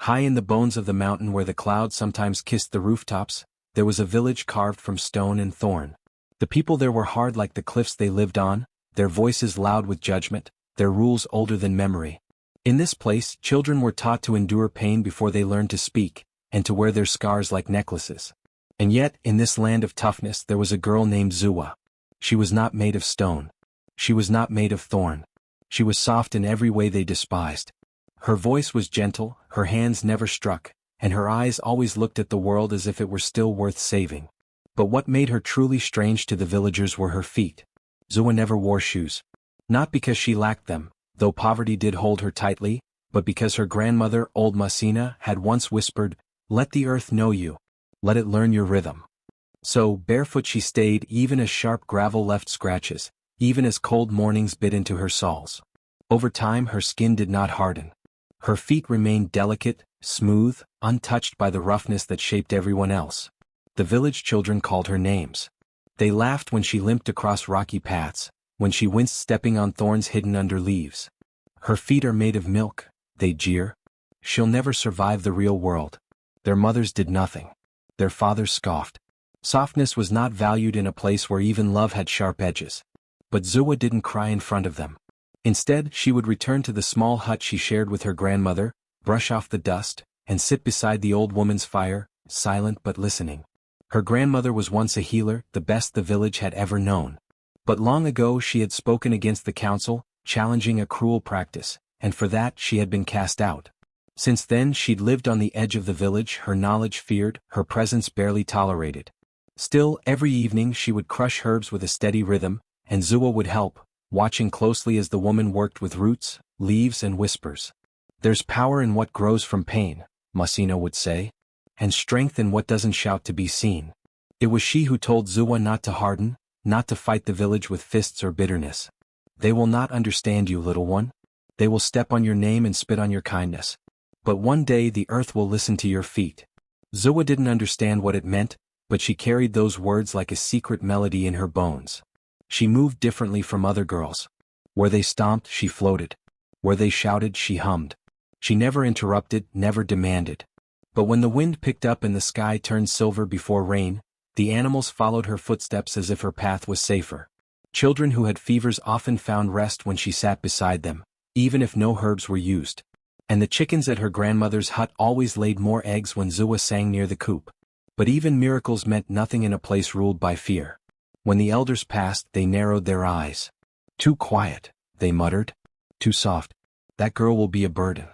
High in the bones of the mountain where the clouds sometimes kissed the rooftops, there was a village carved from stone and thorn. The people there were hard like the cliffs they lived on, their voices loud with judgment, their rules older than memory. In this place, children were taught to endure pain before they learned to speak, and to wear their scars like necklaces. And yet, in this land of toughness there was a girl named Zua. She was not made of stone. She was not made of thorn. She was soft in every way they despised. Her voice was gentle, her hands never struck, and her eyes always looked at the world as if it were still worth saving. But what made her truly strange to the villagers were her feet. Zua never wore shoes. Not because she lacked them, though poverty did hold her tightly, but because her grandmother, old Masina, had once whispered, "Let the earth know you. Let it learn your rhythm." So, barefoot she stayed even as sharp gravel left scratches, even as cold mornings bit into her soles. Over time her skin did not harden. Her feet remained delicate, smooth, untouched by the roughness that shaped everyone else. The village children called her names. They laughed when she limped across rocky paths, when she winced stepping on thorns hidden under leaves. "Her feet are made of milk," they jeer. "She'll never survive the real world." Their mothers did nothing. Their fathers scoffed. Softness was not valued in a place where even love had sharp edges. But Zua didn't cry in front of them. Instead, she would return to the small hut she shared with her grandmother, brush off the dust, and sit beside the old woman's fire, silent but listening. Her grandmother was once a healer, the best the village had ever known. But long ago she had spoken against the council, challenging a cruel practice, and for that she had been cast out. Since then she'd lived on the edge of the village, her knowledge feared, her presence barely tolerated. Still, every evening she would crush herbs with a steady rhythm, and Zua would help, watching closely as the woman worked with roots, leaves and whispers. "There's power in what grows from pain," Masina would say, "and strength in what doesn't shout to be seen." It was she who told Zua not to harden, not to fight the village with fists or bitterness. "They will not understand you, little one. They will step on your name and spit on your kindness. But one day the earth will listen to your feet." Zua didn't understand what it meant, but she carried those words like a secret melody in her bones. She moved differently from other girls. Where they stomped, she floated. Where they shouted, she hummed. She never interrupted, never demanded. But when the wind picked up and the sky turned silver before rain, the animals followed her footsteps as if her path was safer. Children who had fevers often found rest when she sat beside them, even if no herbs were used. And the chickens at her grandmother's hut always laid more eggs when Zua sang near the coop. But even miracles meant nothing in a place ruled by fear. When the elders passed, they narrowed their eyes. "Too quiet," they muttered. "Too soft. That girl will be a burden.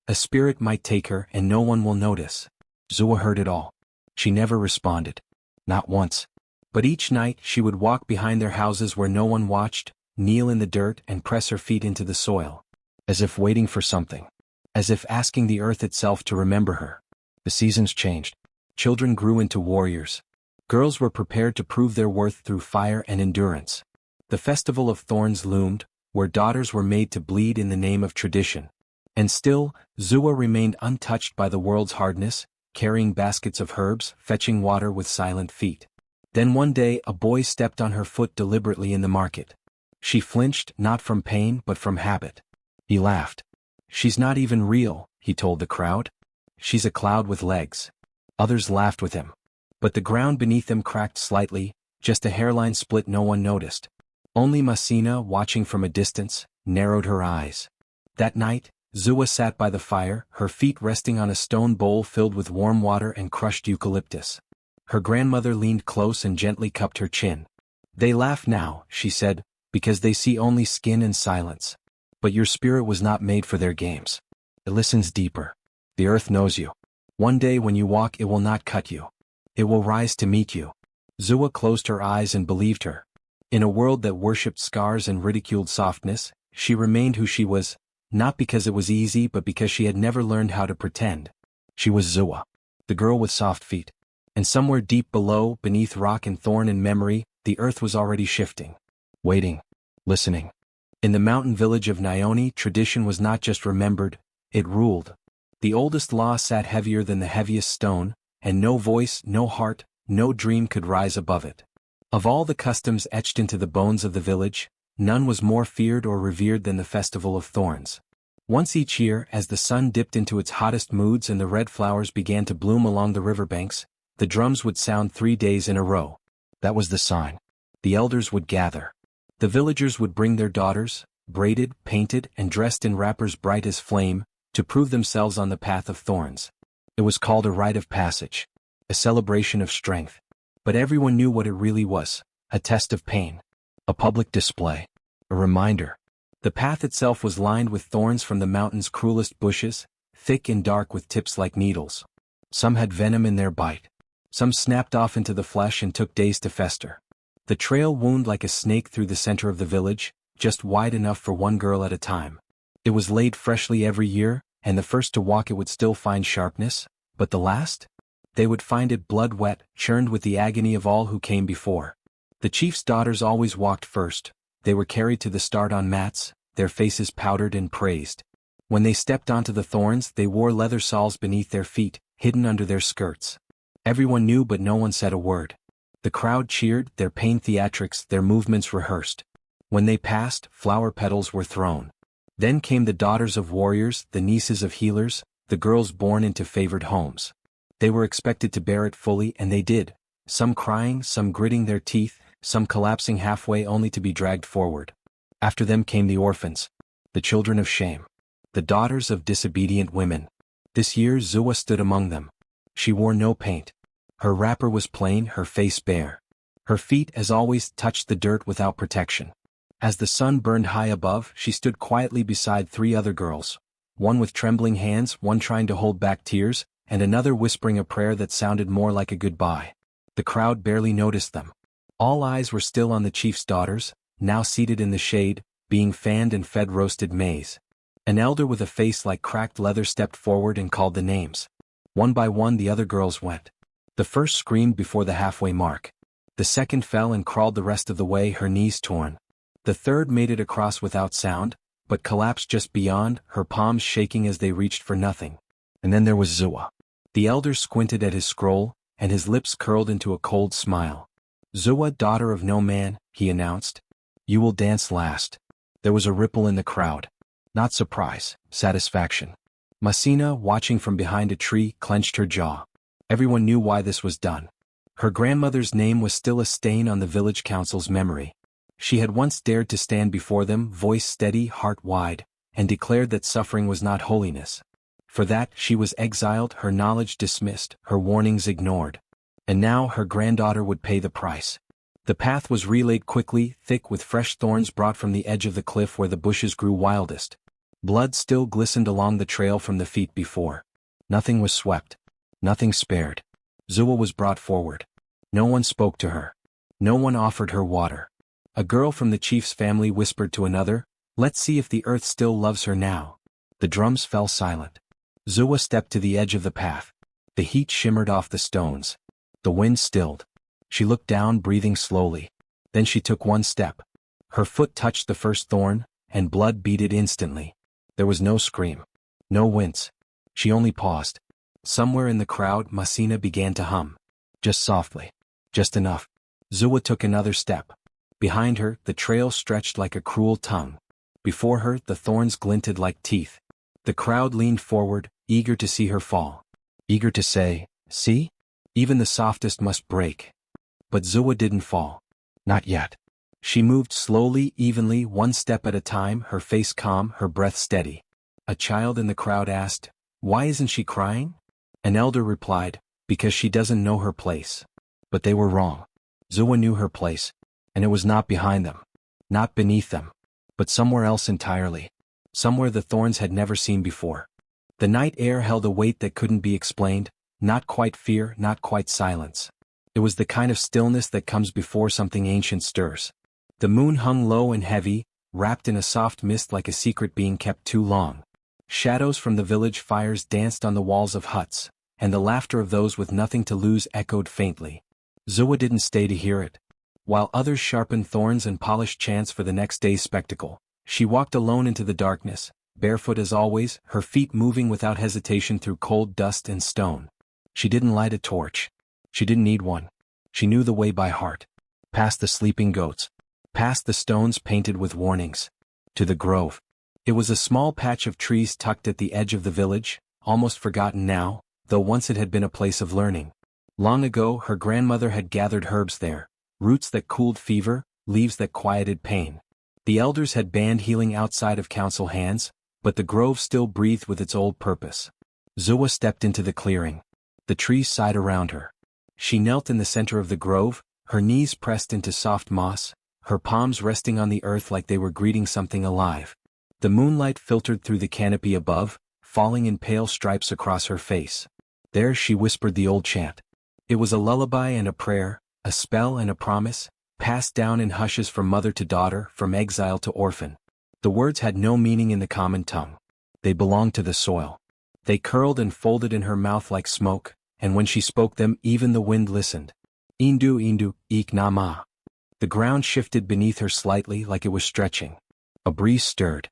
A spirit might take her and no one will notice." Zua heard it all. She never responded. Not once. But each night she would walk behind their houses where no one watched, kneel in the dirt and press her feet into the soil. As if waiting for something. As if asking the earth itself to remember her. The seasons changed. Children grew into warriors. Girls were prepared to prove their worth through fire and endurance. The festival of Thorns loomed, where daughters were made to bleed in the name of tradition. And still, Zua remained untouched by the world's hardness, carrying baskets of herbs, fetching water with silent feet. Then one day a boy stepped on her foot deliberately in the market. She flinched, not from pain but from habit. He laughed. "She's not even real," he told the crowd. "She's a cloud with legs." Others laughed with him. But the ground beneath them cracked slightly, just a hairline split no one noticed. Only Masina, watching from a distance, narrowed her eyes. That night, Zua sat by the fire, her feet resting on a stone bowl filled with warm water and crushed eucalyptus. Her grandmother leaned close and gently cupped her chin. "They laugh now," she said, "because they see only skin and silence. But your spirit was not made for their games. It listens deeper. The earth knows you. One day when you walk it will not cut you. It will rise to meet you." Zua closed her eyes and believed her. In a world that worshipped scars and ridiculed softness, she remained who she was, not because it was easy but because she had never learned how to pretend. She was Zua, the girl with soft feet. And somewhere deep below, beneath rock and thorn and memory, the earth was already shifting. Waiting. Listening. In the mountain village of Leone, tradition was not just remembered, it ruled. The oldest law sat heavier than the heaviest stone, and no voice, no heart, no dream could rise above it. Of all the customs etched into the bones of the village, none was more feared or revered than the Festival of Thorns. Once each year, as the sun dipped into its hottest moods and the red flowers began to bloom along the riverbanks, the drums would sound 3 days in a row. That was the sign. The elders would gather. The villagers would bring their daughters, braided, painted, and dressed in wrappers bright as flame, to prove themselves on the path of thorns. It was called a rite of passage, a celebration of strength. But everyone knew what it really was, a test of pain, a public display, a reminder. The path itself was lined with thorns from the mountain's cruelest bushes, thick and dark with tips like needles. Some had venom in their bite. Some snapped off into the flesh and took days to fester. The trail wound like a snake through the center of the village, just wide enough for one girl at a time. It was laid freshly every year, and the first to walk it would still find sharpness, but the last? They would find it blood-wet, churned with the agony of all who came before. The chief's daughters always walked first. They were carried to the start on mats, their faces powdered and praised. When they stepped onto the thorns, they wore leather soles beneath their feet, hidden under their skirts. Everyone knew, but no one said a word. The crowd cheered, their pain theatrics, their movements rehearsed. When they passed, flower petals were thrown. Then came the daughters of warriors, the nieces of healers, the girls born into favored homes. They were expected to bear it fully, and they did, some crying, some gritting their teeth, some collapsing halfway only to be dragged forward. After them came the orphans, the children of shame, the daughters of disobedient women. This year Zua stood among them. She wore no paint. Her wrapper was plain, her face bare. Her feet, as always, touched the dirt without protection. As the sun burned high above, she stood quietly beside 3 other girls, one with trembling hands, one trying to hold back tears, and another whispering a prayer that sounded more like a goodbye. The crowd barely noticed them. All eyes were still on the chief's daughters, now seated in the shade, being fanned and fed roasted maize. An elder with a face like cracked leather stepped forward and called the names. One by one the other girls went. The first screamed before the halfway mark. The second fell and crawled the rest of the way, her knees torn. The third made it across without sound, but collapsed just beyond, her palms shaking as they reached for nothing. And then there was Zua. The elder squinted at his scroll, and his lips curled into a cold smile. Zua, daughter of no man, he announced. You will dance last. There was a ripple in the crowd. Not surprise, satisfaction. Masina, watching from behind a tree, clenched her jaw. Everyone knew why this was done. Her grandmother's name was still a stain on the village council's memory. She had once dared to stand before them, voice steady, heart wide, and declared that suffering was not holiness. For that, she was exiled, her knowledge dismissed, her warnings ignored. And now her granddaughter would pay the price. The path was relayed quickly, thick with fresh thorns brought from the edge of the cliff where the bushes grew wildest. Blood still glistened along the trail from the feet before. Nothing was swept. Nothing spared. Zua was brought forward. No one spoke to her. No one offered her water. A girl from the chief's family whispered to another, "Let's see if the earth still loves her now." The drums fell silent. Zua stepped to the edge of the path. The heat shimmered off the stones. The wind stilled. She looked down, breathing slowly. Then she took one step. Her foot touched the first thorn, and blood beaded instantly. There was no scream. No wince. She only paused. Somewhere in the crowd, Masina began to hum. Just softly. Just enough. Zua took another step. Behind her, the trail stretched like a cruel tongue. Before her, the thorns glinted like teeth. The crowd leaned forward, eager to see her fall. Eager to say, "See? Even the softest must break." But Zua didn't fall. Not yet. She moved slowly, evenly, one step at a time, her face calm, her breath steady. A child in the crowd asked, "Why isn't she crying?" An elder replied, "Because she doesn't know her place." But they were wrong. Zua knew her place, and it was not behind them, not beneath them, but somewhere else entirely, somewhere the thorns had never seen before. The night air held a weight that couldn't be explained, not quite fear, not quite silence. It was the kind of stillness that comes before something ancient stirs. The moon hung low and heavy, wrapped in a soft mist like a secret being kept too long. Shadows from the village fires danced on the walls of huts, and the laughter of those with nothing to lose echoed faintly. Zua didn't stay to hear it. While others sharpened thorns and polished chants for the next day's spectacle, she walked alone into the darkness, barefoot as always, her feet moving without hesitation through cold dust and stone. She didn't light a torch. She didn't need one. She knew the way by heart. Past the sleeping goats. Past the stones painted with warnings. To the grove. It was a small patch of trees tucked at the edge of the village, almost forgotten now, though once it had been a place of learning. Long ago her grandmother had gathered herbs there, roots that cooled fever, leaves that quieted pain. The elders had banned healing outside of council hands, but the grove still breathed with its old purpose. Zua stepped into the clearing. The trees sighed around her. She knelt in the center of the grove, her knees pressed into soft moss, her palms resting on the earth like they were greeting something alive. The moonlight filtered through the canopy above, falling in pale stripes across her face. There she whispered the old chant. It was a lullaby and a prayer, a spell and a promise, passed down in hushes from mother to daughter, from exile to orphan. The words had no meaning in the common tongue. They belonged to the soil. They curled and folded in her mouth like smoke, and when she spoke them even the wind listened. Indu indu, ik na ma. The ground shifted beneath her slightly like it was stretching. A breeze stirred.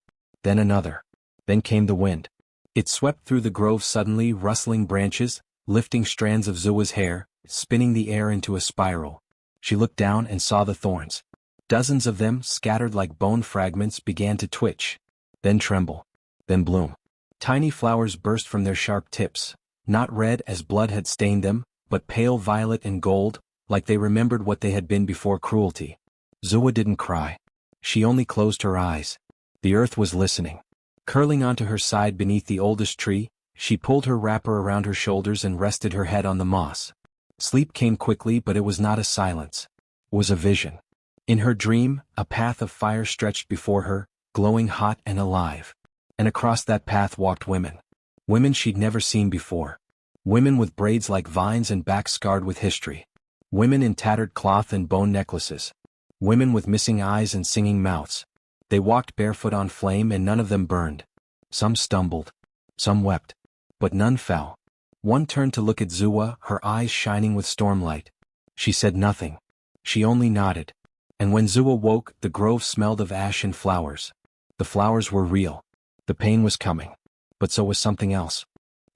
Then another. Then came the wind. It swept through the grove suddenly, rustling branches, lifting strands of Zua's hair, spinning the air into a spiral. She looked down and saw the thorns. Dozens of them, scattered like bone fragments, began to twitch. Then tremble. Then bloom. Tiny flowers burst from their sharp tips, not red as blood had stained them, but pale violet and gold, like they remembered what they had been before cruelty. Zua didn't cry. She only closed her eyes. The earth was listening. Curling onto her side beneath the oldest tree, she pulled her wrapper around her shoulders and rested her head on the moss. Sleep came quickly, but it was not a silence. It was a vision. In her dream, a path of fire stretched before her, glowing hot and alive. And across that path walked women. Women she'd never seen before. Women with braids like vines and backs scarred with history. Women in tattered cloth and bone necklaces. Women with missing eyes and singing mouths. They walked barefoot on flame and none of them burned. Some stumbled. Some wept. But none fell. One turned to look at Zua, her eyes shining with stormlight. She said nothing. She only nodded. And when Zua woke, the grove smelled of ash and flowers. The flowers were real. The pain was coming. But so was something else.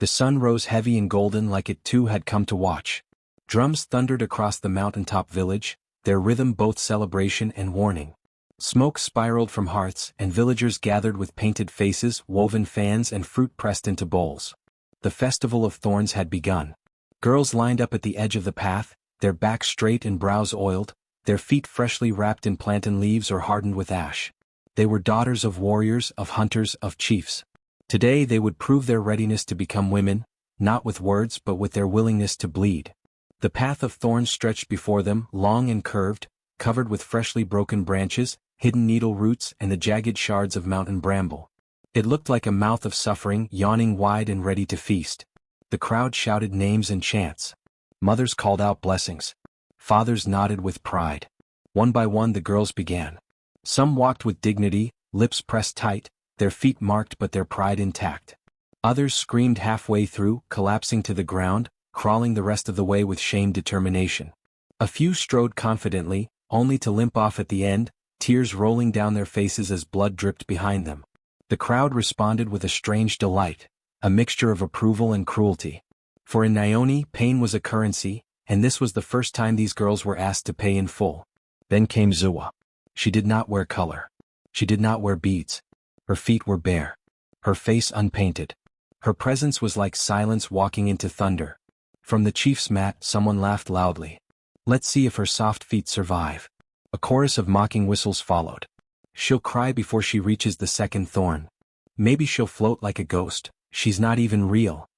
The sun rose heavy and golden like it too had come to watch. Drums thundered across the mountaintop village, their rhythm both celebration and warning. Smoke spiraled from hearths and villagers gathered with painted faces, woven fans and fruit pressed into bowls. The festival of thorns had begun. Girls lined up at the edge of the path, their backs straight and brows oiled, their feet freshly wrapped in plantain leaves or hardened with ash. They were daughters of warriors, of hunters, of chiefs. Today they would prove their readiness to become women, not with words but with their willingness to bleed. The path of thorns stretched before them, long and curved, covered with freshly broken branches, hidden needle roots and the jagged shards of mountain bramble. It looked like a mouth of suffering, yawning wide and ready to feast. The crowd shouted names and chants. Mothers called out blessings. Fathers nodded with pride. One by one the girls began. Some walked with dignity, lips pressed tight, their feet marked but their pride intact. Others screamed halfway through, collapsing to the ground, crawling the rest of the way with shamed determination. A few strode confidently, only to limp off at the end, tears rolling down their faces as blood dripped behind them. The crowd responded with a strange delight, a mixture of approval and cruelty. For in Leone, pain was a currency, and this was the first time these girls were asked to pay in full. Then came Zua. She did not wear color. She did not wear beads. Her feet were bare. Her face unpainted. Her presence was like silence walking into thunder. From the chief's mat, someone laughed loudly. Let's see if her soft feet survive. A chorus of mocking whistles followed. She'll cry before she reaches the second thorn. Maybe she'll float like a ghost. She's not even real.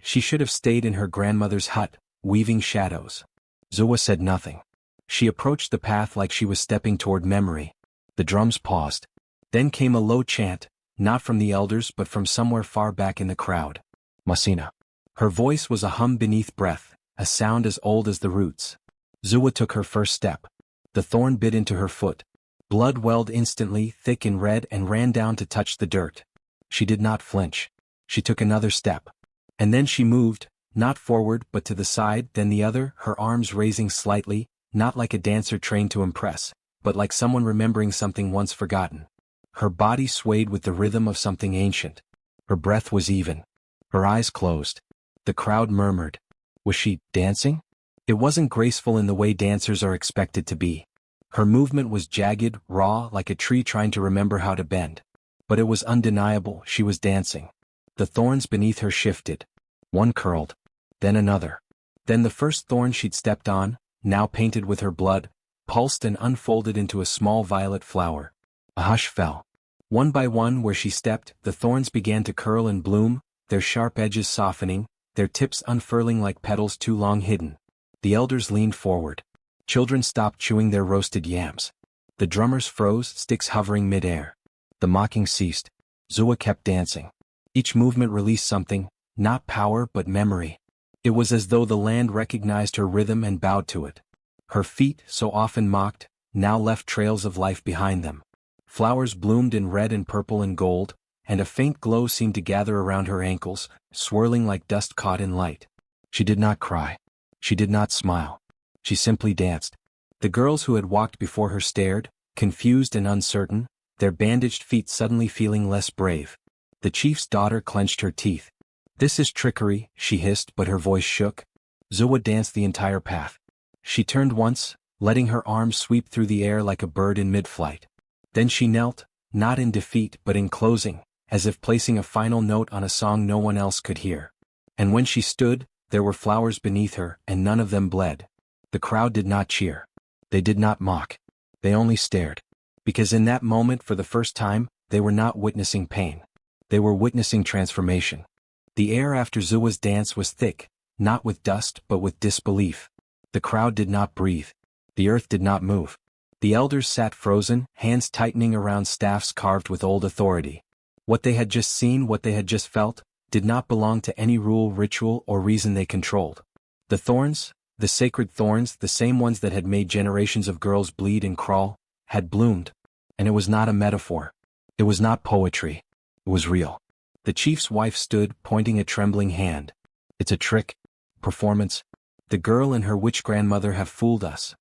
She should have stayed in her grandmother's hut, weaving shadows. Zua said nothing. She approached the path like she was stepping toward memory. The drums paused. Then came a low chant, not from the elders but from somewhere far back in the crowd. Masina. Her voice was a hum beneath breath, a sound as old as the roots. Zua took her first step. The thorn bit into her foot. Blood welled instantly, thick and red, and ran down to touch the dirt. She did not flinch. She took another step. And then she moved, not forward but to the side, then the other, her arms raising slightly, not like a dancer trained to impress, but like someone remembering something once forgotten. Her body swayed with the rhythm of something ancient. Her breath was even. Her eyes closed. The crowd murmured. Was she dancing? It wasn't graceful in the way dancers are expected to be. Her movement was jagged, raw, like a tree trying to remember how to bend. But it was undeniable, she was dancing. The thorns beneath her shifted. One curled. Then another. Then the first thorn she'd stepped on, now painted with her blood, pulsed and unfolded into a small violet flower. A hush fell. One by one where she stepped, the thorns began to curl and bloom, their sharp edges softening, their tips unfurling like petals too long hidden. The elders leaned forward. Children stopped chewing their roasted yams. The drummers froze, sticks hovering mid-air. The mocking ceased. Zua kept dancing. Each movement released something, not power but memory. It was as though the land recognized her rhythm and bowed to it. Her feet, so often mocked, now left trails of life behind them. Flowers bloomed in red and purple and gold, and a faint glow seemed to gather around her ankles, swirling like dust caught in light. She did not cry. She did not smile. She simply danced. The girls who had walked before her stared, confused and uncertain, their bandaged feet suddenly feeling less brave. The chief's daughter clenched her teeth. "This is trickery," she hissed, but her voice shook. Zua danced the entire path. She turned once, letting her arms sweep through the air like a bird in mid-flight. Then she knelt, not in defeat but in closing, as if placing a final note on a song no one else could hear. And when she stood, there were flowers beneath her, and none of them bled. The crowd did not cheer. They did not mock. They only stared. Because in that moment, for the first time, they were not witnessing pain. They were witnessing transformation. The air after Zua's dance was thick, not with dust but with disbelief. The crowd did not breathe. The earth did not move. The elders sat frozen, hands tightening around staffs carved with old authority. What they had just seen, what they had just felt, did not belong to any rule, ritual, or reason they controlled. The thorns, the sacred thorns, the same ones that had made generations of girls bleed and crawl, had bloomed. And it was not a metaphor. It was not poetry. It was real. The chief's wife stood, pointing a trembling hand. "It's a trick. Performance. The girl and her witch grandmother have fooled us."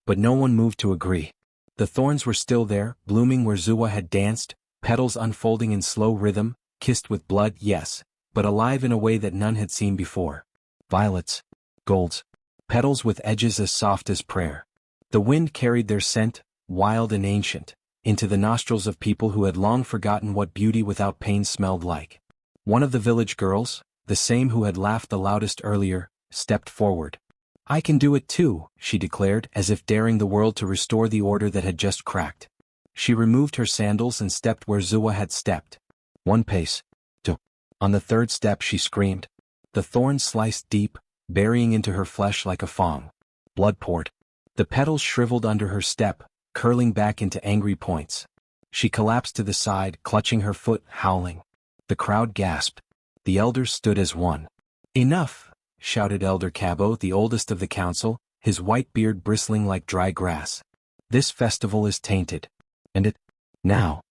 But no one moved to agree. The thorns were still there, blooming where Zua had danced, petals unfolding in slow rhythm, kissed with blood, yes, but alive in a way that none had seen before. Violets. Golds. Petals with edges as soft as prayer. The wind carried their scent, wild and ancient, into the nostrils of people who had long forgotten what beauty without pain smelled like. One of the village girls, the same who had laughed the loudest earlier, stepped forward. "I can do it too," she declared, as if daring the world to restore the order that had just cracked. She removed her sandals and stepped where Zua had stepped. One pace. Two. On the third step she screamed. The thorns sliced deep, burying into her flesh like a fong. Blood poured. The petals shriveled under her step, curling back into angry points. She collapsed to the side, clutching her foot, howling. The crowd gasped. The elders stood as one. "Enough!" shouted Elder Cabo, the oldest of the council, his white beard bristling like dry grass. "This festival is tainted. And it... now."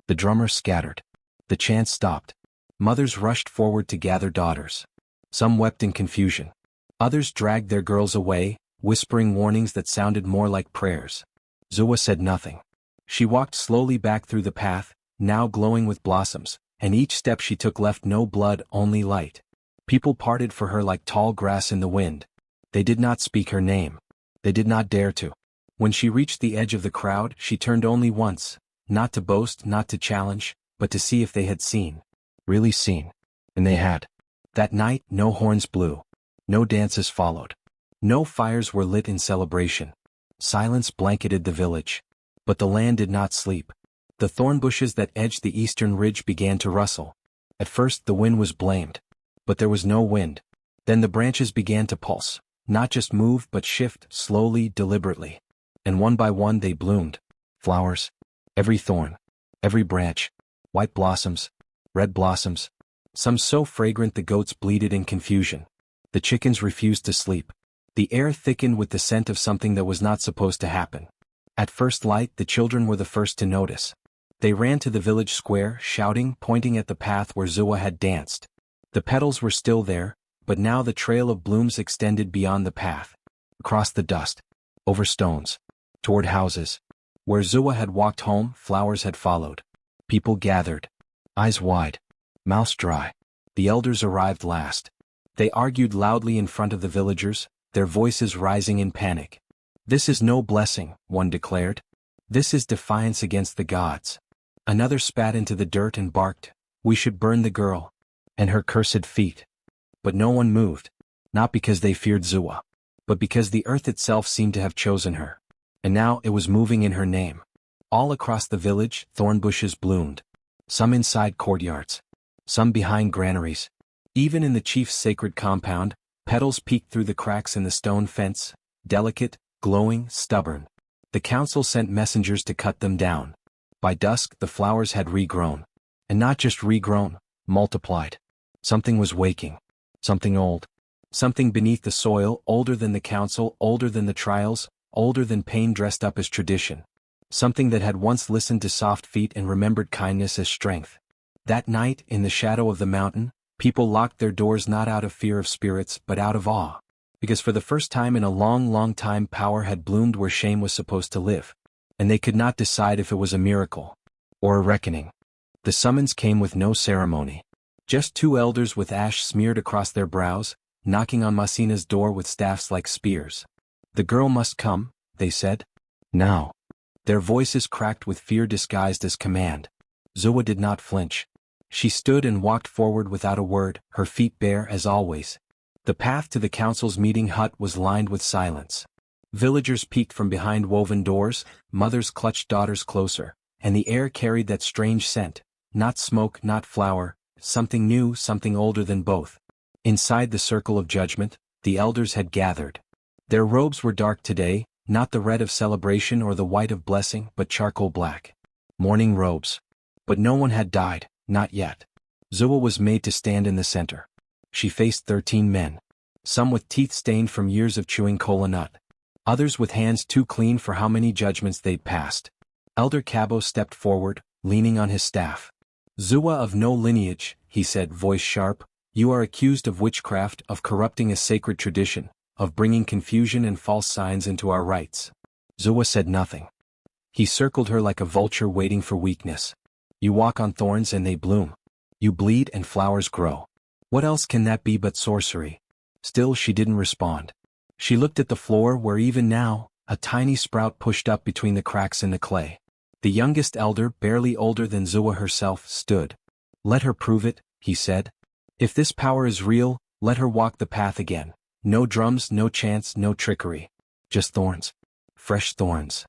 The drummers scattered. The chant stopped. Mothers rushed forward to gather daughters. Some wept in confusion. Others dragged their girls away, whispering warnings that sounded more like prayers. Zua said nothing. She walked slowly back through the path, now glowing with blossoms, and each step she took left no blood, only light. People parted for her like tall grass in the wind. They did not speak her name. They did not dare to. When she reached the edge of the crowd, she turned only once, not to boast, not to challenge, but to see if they had seen. Really seen. And they had. That night, no horns blew. No dances followed. No fires were lit in celebration. Silence blanketed the village. But the land did not sleep. The thorn bushes that edged the eastern ridge began to rustle. At first the wind was blamed. But there was no wind. Then the branches began to pulse, not just move but shift, slowly, deliberately. And one by one they bloomed. Flowers. Every thorn. Every branch. White blossoms. Red blossoms. Some so fragrant the goats bleated in confusion. The chickens refused to sleep. The air thickened with the scent of something that was not supposed to happen. At first light, the children were the first to notice. They ran to the village square, shouting, pointing at the path where Zua had danced. The petals were still there, but now the trail of blooms extended beyond the path. Across the dust. Over stones. Toward houses. Where Zua had walked home, flowers had followed. People gathered. Eyes wide. Mouths dry. The elders arrived last. They argued loudly in front of the villagers, their voices rising in panic. "This is no blessing," one declared. "This is defiance against the gods." Another spat into the dirt and barked, "We should burn the girl and her cursed feet." But no one moved, not because they feared Zua, but because the earth itself seemed to have chosen her. And now it was moving in her name. All across the village, thorn bushes bloomed. Some inside courtyards, some behind granaries. Even in the chief's sacred compound, petals peeked through the cracks in the stone fence, delicate, glowing, stubborn. The council sent messengers to cut them down. By dusk the flowers had regrown. And not just regrown, multiplied. Something was waking. Something old. Something beneath the soil, older than the council, older than the trials, older than pain dressed up as tradition. Something that had once listened to soft feet and remembered kindness as strength. That night, in the shadow of the mountain, people locked their doors not out of fear of spirits but out of awe. Because for the first time in a long, long time power had bloomed where shame was supposed to live. And they could not decide if it was a miracle or a reckoning. The summons came with no ceremony. Just two elders with ash smeared across their brows, knocking on Masina's door with staffs like spears. "The girl must come," they said. "Now." Their voices cracked with fear disguised as command. Zua did not flinch. She stood and walked forward without a word, her feet bare as always. The path to the council's meeting hut was lined with silence. Villagers peeked from behind woven doors, mothers clutched daughters closer, and the air carried that strange scent, not smoke, not flower, something new, something older than both. Inside the circle of judgment, the elders had gathered. Their robes were dark today, not the red of celebration or the white of blessing, but charcoal black. Mourning robes. But no one had died, not yet. Zua was made to stand in the center. She faced 13 men. Some with teeth stained from years of chewing kola nut. Others with hands too clean for how many judgments they'd passed. Elder Cabo stepped forward, leaning on his staff. "Zua of no lineage," he said, voice sharp, "you are accused of witchcraft, of corrupting a sacred tradition, of bringing confusion and false signs into our rites." Zua said nothing. He circled her like a vulture waiting for weakness. "You walk on thorns and they bloom. You bleed and flowers grow. What else can that be but sorcery?" Still she didn't respond. She looked at the floor where even now, a tiny sprout pushed up between the cracks in the clay. The youngest elder, barely older than Zua herself, stood. "Let her prove it," he said. "If this power is real, let her walk the path again. No drums, no chants, no trickery. Just thorns. Fresh thorns."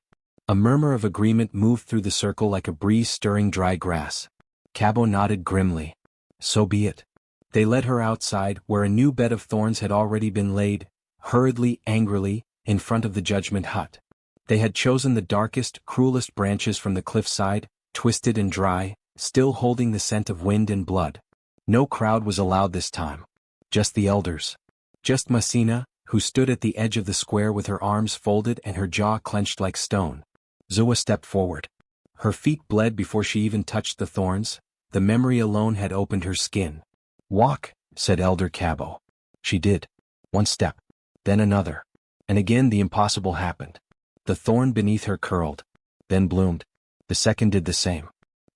A murmur of agreement moved through the circle like a breeze stirring dry grass. Cabo nodded grimly. "So be it." They led her outside, where a new bed of thorns had already been laid, hurriedly, angrily, in front of the judgment hut. They had chosen the darkest, cruelest branches from the cliffside, twisted and dry, still holding the scent of wind and blood. No crowd was allowed this time. Just the elders. Just Masina, who stood at the edge of the square with her arms folded and her jaw clenched like stone. Zua stepped forward. Her feet bled before she even touched the thorns. The memory alone had opened her skin. "Walk," said Elder Cabo. She did. One step. Then another. And again the impossible happened. The thorn beneath her curled. Then bloomed. The second did the same.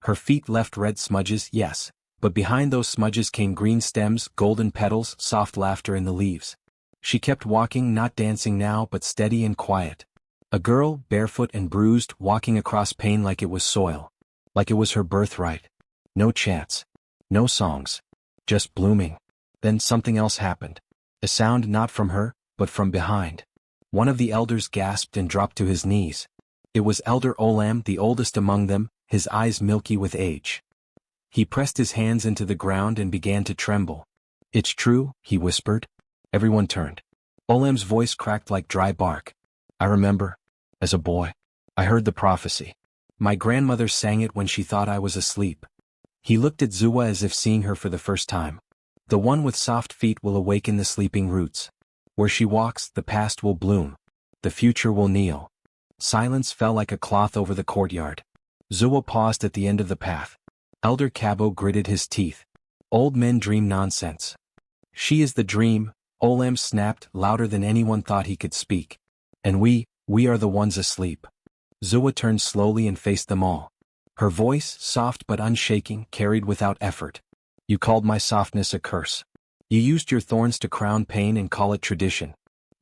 Her feet left red smudges, yes, but behind those smudges came green stems, golden petals, soft laughter in the leaves. She kept walking, not dancing now, but steady and quiet. A girl, barefoot and bruised, walking across pain like it was soil. Like it was her birthright. No chants. No songs. Just blooming. Then something else happened. A sound not from her, but from behind. One of the elders gasped and dropped to his knees. It was Elder Olam, the oldest among them, his eyes milky with age. He pressed his hands into the ground and began to tremble. "It's true," he whispered. Everyone turned. Olam's voice cracked like dry bark. "I remember. As a boy. I heard the prophecy. My grandmother sang it when she thought I was asleep." He looked at Zua as if seeing her for the first time. "The one with soft feet will awaken the sleeping roots. Where she walks, the past will bloom. The future will kneel." Silence fell like a cloth over the courtyard. Zua paused at the end of the path. Elder Cabo gritted his teeth. "Old men dream nonsense." "She is the dream," Olam snapped, louder than anyone thought he could speak. "And we are the ones asleep." Zua turned slowly and faced them all. Her voice, soft but unshaking, carried without effort. "You called my softness a curse. You used your thorns to crown pain and call it tradition.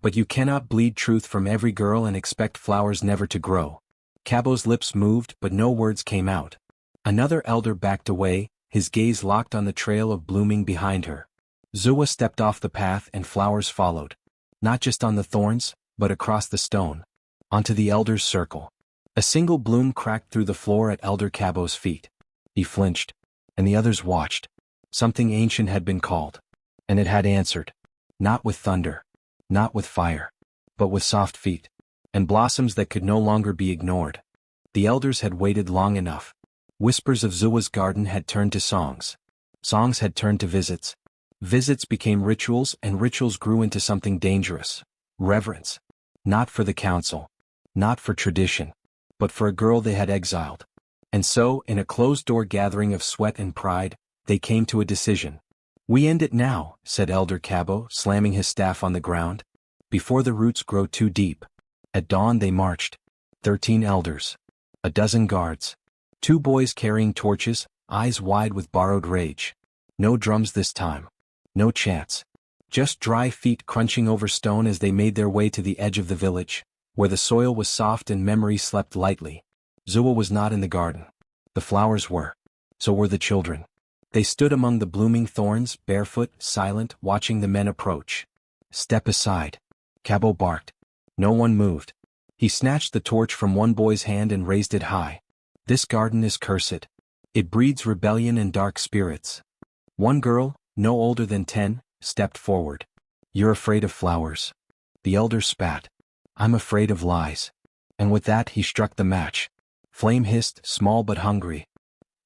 But you cannot bleed truth from every girl and expect flowers never to grow." Cabo's lips moved, but no words came out. Another elder backed away, his gaze locked on the trail of blooming behind her. Zua stepped off the path and flowers followed. Not just on the thorns, but across the stone. Onto the elder's circle. A single bloom cracked through the floor at Elder Cabo's feet. He flinched, and the others watched. Something ancient had been called. And it had answered. Not with thunder. Not with fire. But with soft feet. And blossoms that could no longer be ignored. The elders had waited long enough. Whispers of Zua's garden had turned to songs. Songs had turned to visits. Visits became rituals, and rituals grew into something dangerous. Reverence. Not for the council. Not for tradition. But for a girl they had exiled. And so, in a closed-door gathering of sweat and pride, they came to a decision. We end it now, said Elder Cabo, slamming his staff on the ground. Before the roots grow too deep. At dawn they marched. 13 elders. A dozen guards. 2 boys carrying torches, eyes wide with borrowed rage. No drums this time. No chants. Just dry feet crunching over stone as they made their way to the edge of the village, where the soil was soft and memory slept lightly. Zua was not in the garden. The flowers were. So were the children. They stood among the blooming thorns, barefoot, silent, watching the men approach. Step aside. Cabo barked. No one moved. He snatched the torch from one boy's hand and raised it high. This garden is cursed. It breeds rebellion and dark spirits. One girl, no older than 10, stepped forward. You're afraid of flowers. The elder spat. I'm afraid of lies. And with that he struck the match. Flame hissed, small but hungry.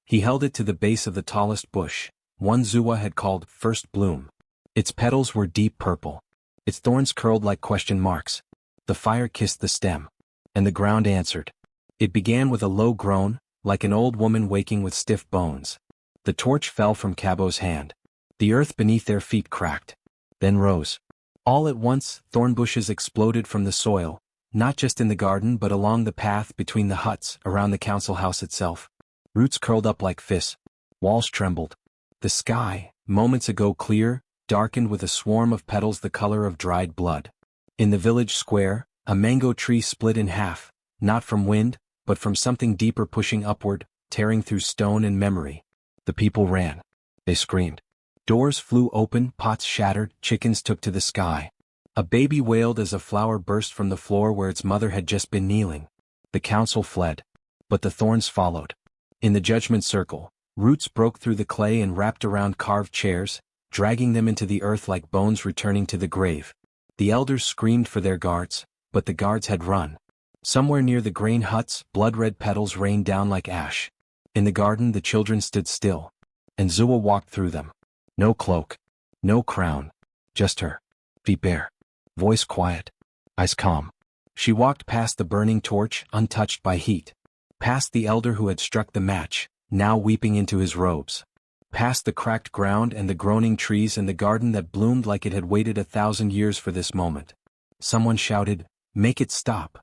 He held it to the base of the tallest bush, one Zua had called First Bloom. Its petals were deep purple. Its thorns curled like question marks. The fire kissed the stem. And the ground answered. It began with a low groan, like an old woman waking with stiff bones. The torch fell from Cabo's hand. The earth beneath their feet cracked. Then rose. All at once, thorn bushes exploded from the soil, not just in the garden but along the path between the huts, around the council house itself. Roots curled up like fists. Walls trembled. The sky, moments ago clear, darkened with a swarm of petals the color of dried blood. In the village square, a mango tree split in half, not from wind, but from something deeper pushing upward, tearing through stone and memory. The people ran. They screamed. Doors flew open, pots shattered, chickens took to the sky. A baby wailed as a flower burst from the floor where its mother had just been kneeling. The council fled. But the thorns followed. In the judgment circle, roots broke through the clay and wrapped around carved chairs, dragging them into the earth like bones returning to the grave. The elders screamed for their guards, but the guards had run. Somewhere near the grain huts, blood-red petals rained down like ash. In the garden the children stood still. And Zua walked through them. No cloak. No crown. Just her. Feet bare. Voice quiet. Eyes calm. She walked past the burning torch, untouched by heat. Past the elder who had struck the match, now weeping into his robes. Past the cracked ground and the groaning trees and the garden that bloomed like it had waited 1,000 years for this moment. Someone shouted, "Make it stop."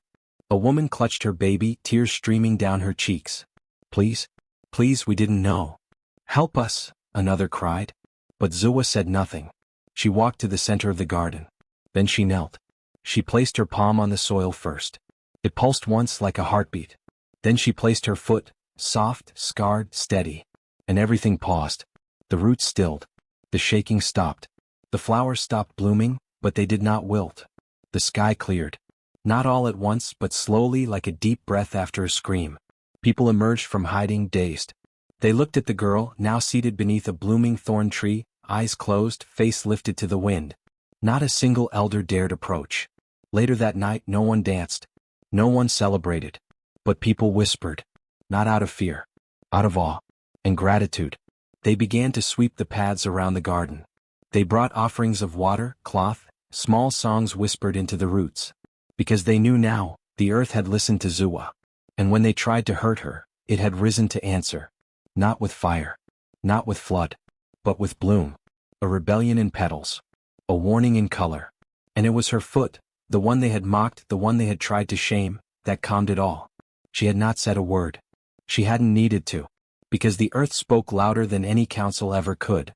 A woman clutched her baby, tears streaming down her cheeks. "Please, please, we didn't know." "Help us," another cried. But Zua said nothing. She walked to the center of the garden. Then she knelt. She placed her palm on the soil first. It pulsed once like a heartbeat. Then she placed her foot, soft, scarred, steady. And everything paused. The roots stilled. The shaking stopped. The flowers stopped blooming, but they did not wilt. The sky cleared. Not all at once, but slowly, like a deep breath after a scream. People emerged from hiding, dazed. They looked at the girl, now seated beneath a blooming thorn tree, eyes closed, face lifted to the wind. Not a single elder dared approach. Later that night no one danced. No one celebrated. But people whispered. Not out of fear. Out of awe. And gratitude. They began to sweep the paths around the garden. They brought offerings of water, cloth, small songs whispered into the roots. Because they knew now, the earth had listened to Zua. And when they tried to hurt her, it had risen to answer. Not with fire. Not with flood. But with bloom. A rebellion in petals. A warning in color. And it was her foot, the one they had mocked, the one they had tried to shame, that calmed it all. She had not said a word. She hadn't needed to. Because the earth spoke louder than any council ever could.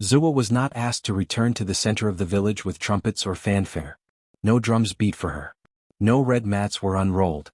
Zua was not asked to return to the center of the village with trumpets or fanfare. No drums beat for her. No red mats were unrolled.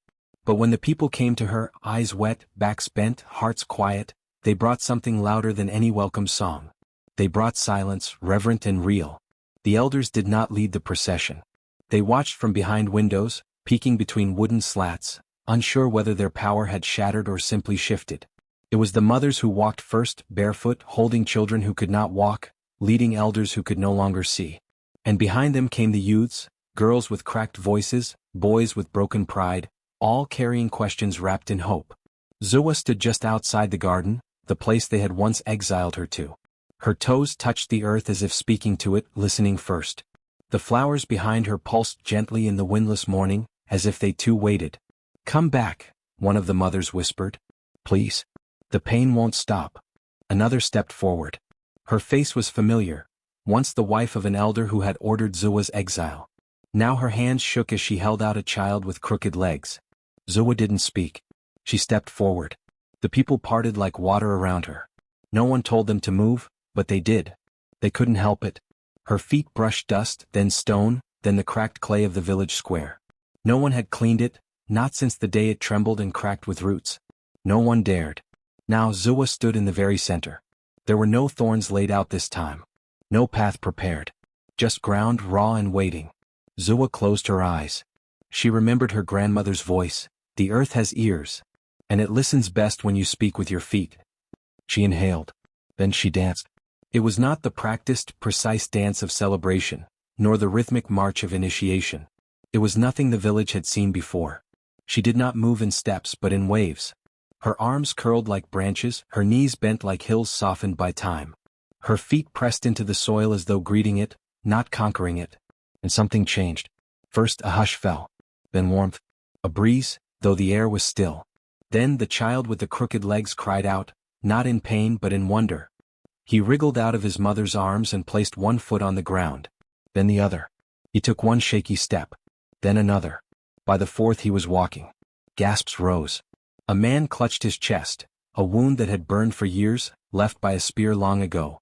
But when the people came to her, eyes wet, backs bent, hearts quiet, they brought something louder than any welcome song. They brought silence, reverent and real. The elders did not lead the procession. They watched from behind windows, peeking between wooden slats, unsure whether their power had shattered or simply shifted. It was the mothers who walked first, barefoot, holding children who could not walk, leading elders who could no longer see. And behind them came the youths, girls with cracked voices, boys with broken pride, all carrying questions wrapped in hope. Zua stood just outside the garden, the place they had once exiled her to. Her toes touched the earth as if speaking to it, listening first. The flowers behind her pulsed gently in the windless morning, as if they too waited. "Come back," one of the mothers whispered. "Please. The pain won't stop." Another stepped forward. Her face was familiar, once the wife of an elder who had ordered Zua's exile. Now her hands shook as she held out a child with crooked legs. Zua didn't speak. She stepped forward. The people parted like water around her. No one told them to move, but they did. They couldn't help it. Her feet brushed dust, then stone, then the cracked clay of the village square. No one had cleaned it, not since the day it trembled and cracked with roots. No one dared. Now Zua stood in the very center. There were no thorns laid out this time. No path prepared. Just ground raw and waiting. Zua closed her eyes. She remembered her grandmother's voice. "The earth has ears, and it listens best when you speak with your feet." She inhaled. Then she danced. It was not the practiced, precise dance of celebration, nor the rhythmic march of initiation. It was nothing the village had seen before. She did not move in steps but in waves. Her arms curled like branches, her knees bent like hills softened by time. Her feet pressed into the soil as though greeting it, not conquering it. And something changed. First a hush fell. Then warmth. A breeze, though the air was still. Then the child with the crooked legs cried out, not in pain but in wonder. He wriggled out of his mother's arms and placed one foot on the ground. Then the other. He took one shaky step. Then another. By the fourth he was walking. Gasps rose. A man clutched his chest, a wound that had burned for years, left by a spear long ago.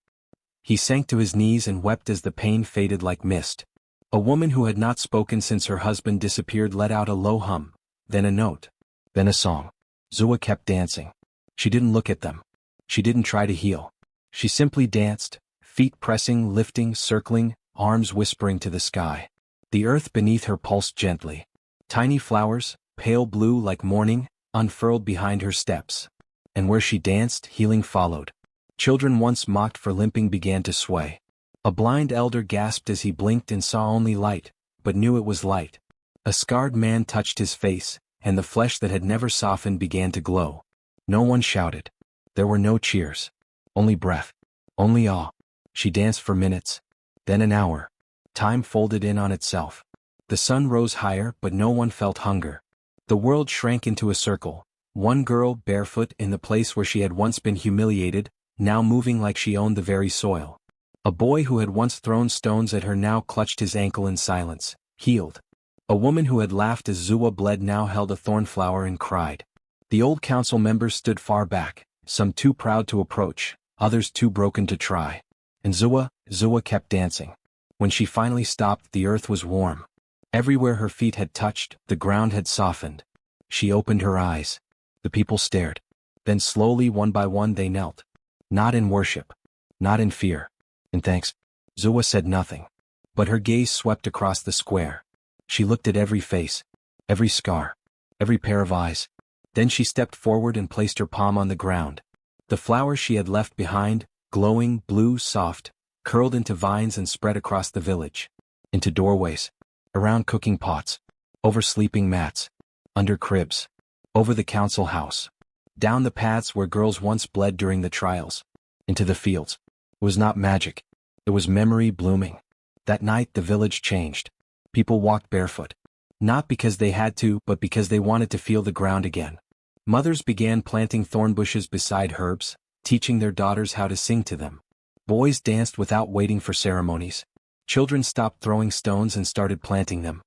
He sank to his knees and wept as the pain faded like mist. A woman who had not spoken since her husband disappeared let out a low hum, then a note, then a song. Zua kept dancing. She didn't look at them. She didn't try to heal. She simply danced, feet pressing, lifting, circling, arms whispering to the sky. The earth beneath her pulsed gently. Tiny flowers, pale blue like morning, unfurled behind her steps. And where she danced, healing followed. Children once mocked for limping began to sway. A blind elder gasped as he blinked and saw only light, but knew it was light. A scarred man touched his face, and the flesh that had never softened began to glow. No one shouted. There were no cheers. Only breath. Only awe. She danced for minutes. Then an hour. Time folded in on itself. The sun rose higher, but no one felt hunger. The world shrank into a circle. One girl, barefoot, in the place where she had once been humiliated, now moving like she owned the very soil. A boy who had once thrown stones at her now clutched his ankle in silence, healed. A woman who had laughed as Zua bled now held a thorn flower and cried. The old council members stood far back, some too proud to approach, others too broken to try. And Zua kept dancing. When she finally stopped, the earth was warm. Everywhere her feet had touched, the ground had softened. She opened her eyes. The people stared. Then slowly, one by one, they knelt. Not in worship. Not in fear. In thanks. Zua said nothing. But her gaze swept across the square. She looked at every face, every scar, every pair of eyes. Then she stepped forward and placed her palm on the ground. The flowers she had left behind, glowing, blue, soft, curled into vines and spread across the village. Into doorways. Around cooking pots. Over sleeping mats. Under cribs. Over the council house. Down the paths where girls once bled during the trials. Into the fields. It was not magic. It was memory blooming. That night the village changed. People walked barefoot. Not because they had to, but because they wanted to feel the ground again. Mothers began planting thorn bushes beside herbs, teaching their daughters how to sing to them. Boys danced without waiting for ceremonies. Children stopped throwing stones and started planting them.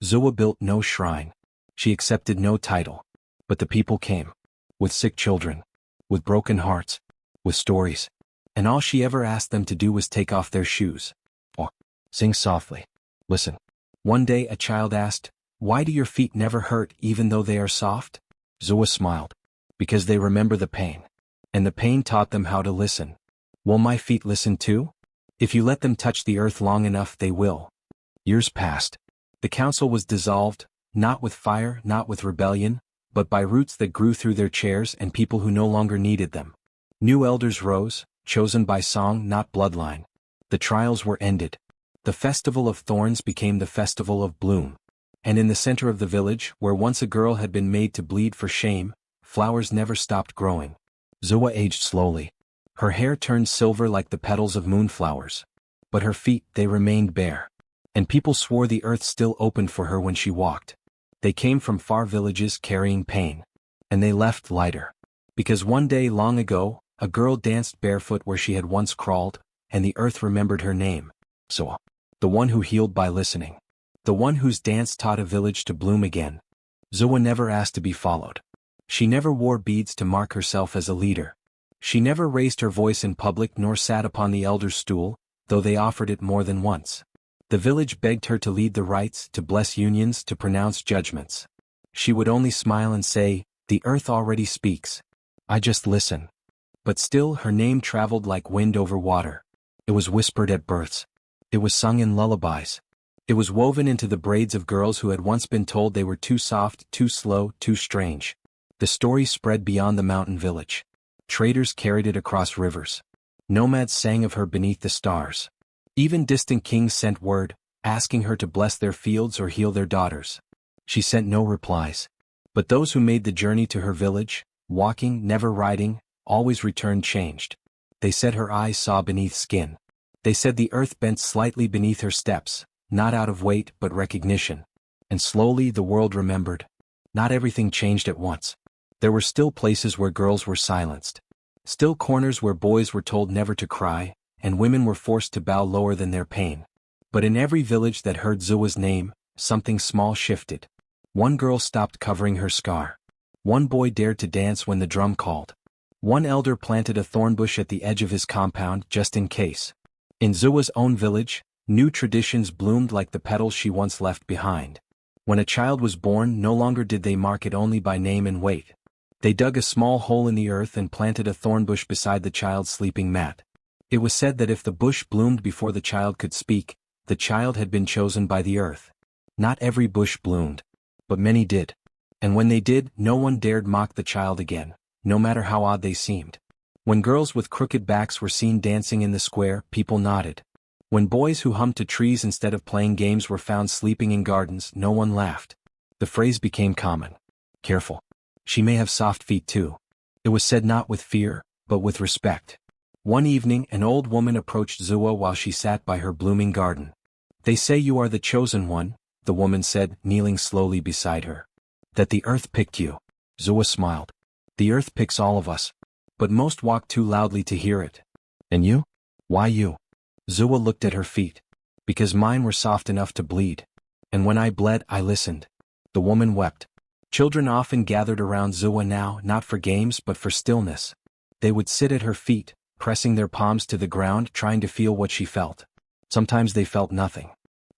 Zua built no shrine. She accepted no title. But the people came. With sick children. With broken hearts. With stories. And all she ever asked them to do was take off their shoes. Or sing softly. Listen. One day a child asked, Why do your feet never hurt even though they are soft? Zua smiled. Because they remember the pain. And the pain taught them how to listen. Will my feet listen too? If you let them touch the earth long enough, they will. Years passed. The council was dissolved, not with fire, not with rebellion, but by roots that grew through their chairs and people who no longer needed them. New elders rose, chosen by song, not bloodline. The trials were ended. The festival of thorns became the festival of bloom. And in the center of the village, where once a girl had been made to bleed for shame, flowers never stopped growing. Zua aged slowly. Her hair turned silver like the petals of moonflowers. But her feet, they remained bare. And people swore the earth still opened for her when she walked. They came from far villages carrying pain. And they left lighter. Because one day long ago, a girl danced barefoot where she had once crawled, and the earth remembered her name. Zua. The one who healed by listening. The one whose dance taught a village to bloom again. Zua never asked to be followed. She never wore beads to mark herself as a leader. She never raised her voice in public nor sat upon the elder's stool, though they offered it more than once. The village begged her to lead the rites, to bless unions, to pronounce judgments. She would only smile and say, "The earth already speaks. I just listen." But still her name traveled like wind over water. It was whispered at births. It was sung in lullabies. It was woven into the braids of girls who had once been told they were too soft, too slow, too strange. The story spread beyond the mountain village. Traders carried it across rivers. Nomads sang of her beneath the stars. Even distant kings sent word, asking her to bless their fields or heal their daughters. She sent no replies. But those who made the journey to her village, walking, never riding, always returned changed. They said her eyes saw beneath skin. They said the earth bent slightly beneath her steps, not out of weight but recognition. And slowly the world remembered. Not everything changed at once. There were still places where girls were silenced. Still corners where boys were told never to cry, and women were forced to bow lower than their pain. But in every village that heard Zua's name, something small shifted. One girl stopped covering her scar. One boy dared to dance when the drum called. One elder planted a thorn bush at the edge of his compound just in case. In Zua's own village, new traditions bloomed like the petals she once left behind. When a child was born, no longer did they mark it only by name and weight. They dug a small hole in the earth and planted a thorn bush beside the child's sleeping mat. It was said that if the bush bloomed before the child could speak, the child had been chosen by the earth. Not every bush bloomed, but many did. And when they did, no one dared mock the child again, no matter how odd they seemed. When girls with crooked backs were seen dancing in the square, people nodded. When boys who hummed to trees instead of playing games were found sleeping in gardens, no one laughed. The phrase became common. Careful. She may have soft feet too. It was said not with fear, but with respect. One evening an old woman approached Zua while she sat by her blooming garden. "They say you are the chosen one," the woman said, kneeling slowly beside her. "That the earth picked you." Zua smiled. "The earth picks all of us. But most walk too loudly to hear it." "And you? Why you?" Zua looked at her feet. "Because mine were soft enough to bleed. And when I bled, I listened." The woman wept. Children often gathered around Zua now, not for games but for stillness. They would sit at her feet, pressing their palms to the ground, trying to feel what she felt. Sometimes they felt nothing.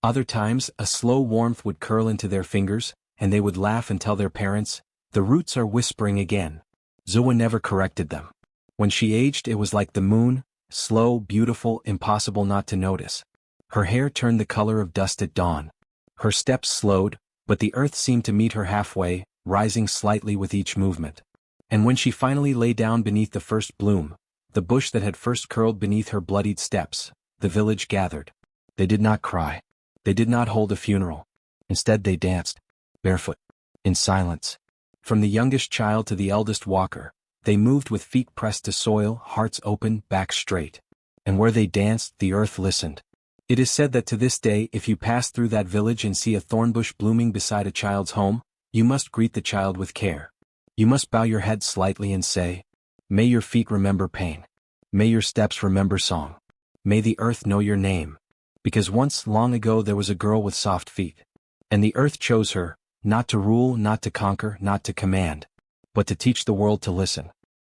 Other times, a slow warmth would curl into their fingers, and they would laugh and tell their parents, "The roots are whispering again." Zua never corrected them. When she aged, it was like the moon, slow, beautiful, impossible not to notice. Her hair turned the color of dust at dawn. Her steps slowed, but the earth seemed to meet her halfway, rising slightly with each movement. And when she finally lay down beneath the first bloom, the bush that had first curled beneath her bloodied steps, the village gathered. They did not cry. They did not hold a funeral. Instead they danced, barefoot, in silence. From the youngest child to the eldest walker, they moved with feet pressed to soil, hearts open, backs straight. And where they danced, the earth listened. It is said that to this day, if you pass through that village and see a thorn bush blooming beside a child's home, you must greet the child with care. You must bow your head slightly and say, "May your feet remember pain. May your steps remember song. May the earth know your name." Because once, long ago, there was a girl with soft feet. And the earth chose her, not to rule, not to conquer, not to command, but to teach the world to listen.